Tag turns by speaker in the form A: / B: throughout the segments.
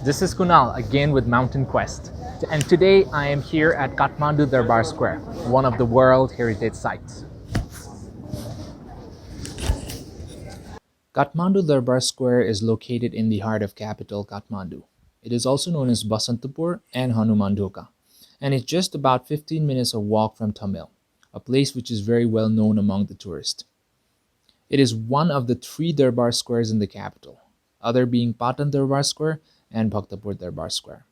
A: This is Kunal again with Mountain Quest, and today I am here at Kathmandu Durbar Square, one of the World Heritage Sites. Kathmandu Durbar Square is located in the heart of capital Kathmandu. It is also known as Basantapur and Hanumandoka, and it's just about 15 minutes of walk from Tamil, a place which is very well known among the tourists. It is one of the three Durbar squares in the capital, other being Patan Durbar Square and Bhaktapur Durbar Square.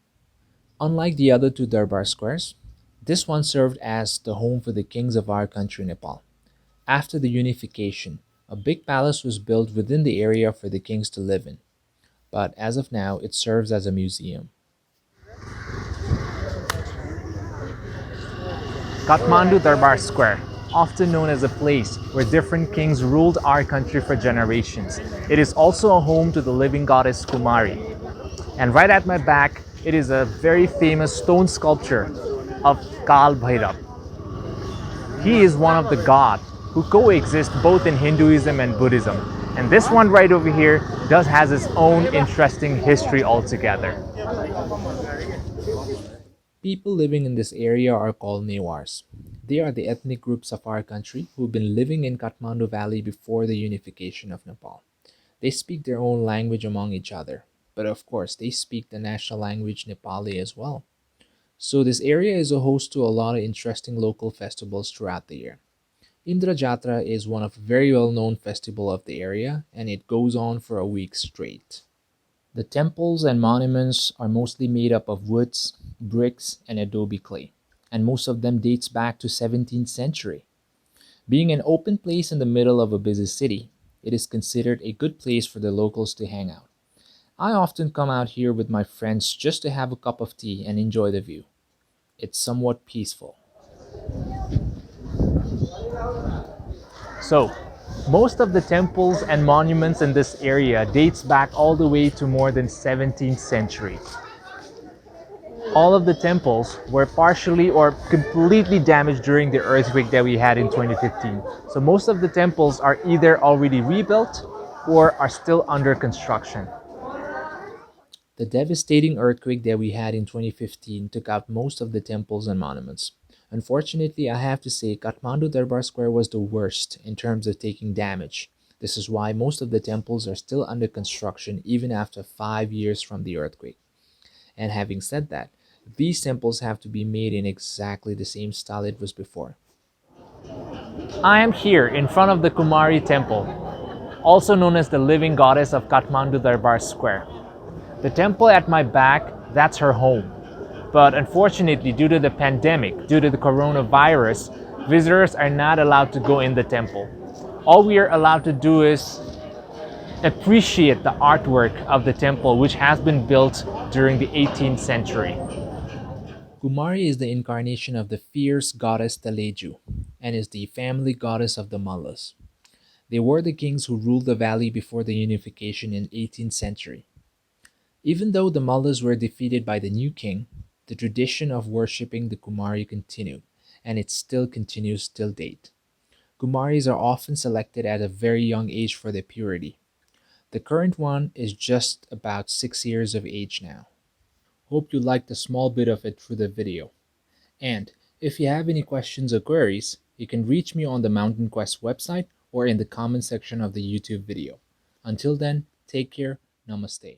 A: Unlike the other two Durbar squares, this one served as the home for the kings of our country, Nepal. After the unification, a big palace was built within the area for the kings to live in, but as of now, it serves as a museum. Kathmandu Durbar Square, often known as a place where different kings ruled our country for generations. It is also a home to the living goddess Kumari. And right at my back, it is a very famous stone sculpture of Kal Bhairav. He is one of the gods who coexist both in Hinduism and Buddhism. And this one right over here has its own interesting history altogether. People living in this area are called Newars. They are the ethnic groups of our country who've been living in Kathmandu Valley before the unification of Nepal. They speak their own language among each other, but of course they speak the national language Nepali as well. So this area is a host to a lot of interesting local festivals throughout the year. Indra Jatra is one of very well-known festival of the area, and it goes on for a week straight. The temples and monuments are mostly made up of woods, bricks, and adobe clay, and most of them dates back to 17th century. Being an open place in the middle of a busy city, it is considered a good place for the locals to hang out. I often come out here with my friends just to have a cup of tea and enjoy the view. It's somewhat peaceful. So, most of the temples and monuments in this area dates back all the way to more than 17th century. All of the temples were partially or completely damaged during the earthquake that we had in 2015. So most of the temples are either already rebuilt or are still under construction. The devastating earthquake that we had in 2015 took out most of the temples and monuments. Unfortunately, I have to say Kathmandu Durbar Square was the worst in terms of taking damage. This is why most of the temples are still under construction even after 5 years from the earthquake. And having said that, these temples have to be made in exactly the same style it was before. I am here in front of the Kumari temple, also known as the living goddess of Kathmandu Durbar Square. The temple at my back, that's her home. But unfortunately, due to the pandemic, due to the coronavirus, visitors are not allowed to go in the temple. All we are allowed to do is appreciate the artwork of the temple, which has been built during the 18th century. Kumari is the incarnation of the fierce goddess Taleju and is the family goddess of the Mallas. They were the kings who ruled the valley before the unification in 18th century. Even though the Mallas were defeated by the new king, the tradition of worshipping the Kumari continued, and it still continues till date. Kumaris are often selected at a very young age for their purity. The current one is just about 6 years of age now. Hope you liked a small bit of it through the video. And if you have any questions or queries, you can reach me on the Mountain Quest website or in the comment section of the YouTube video. Until then, take care. Namaste.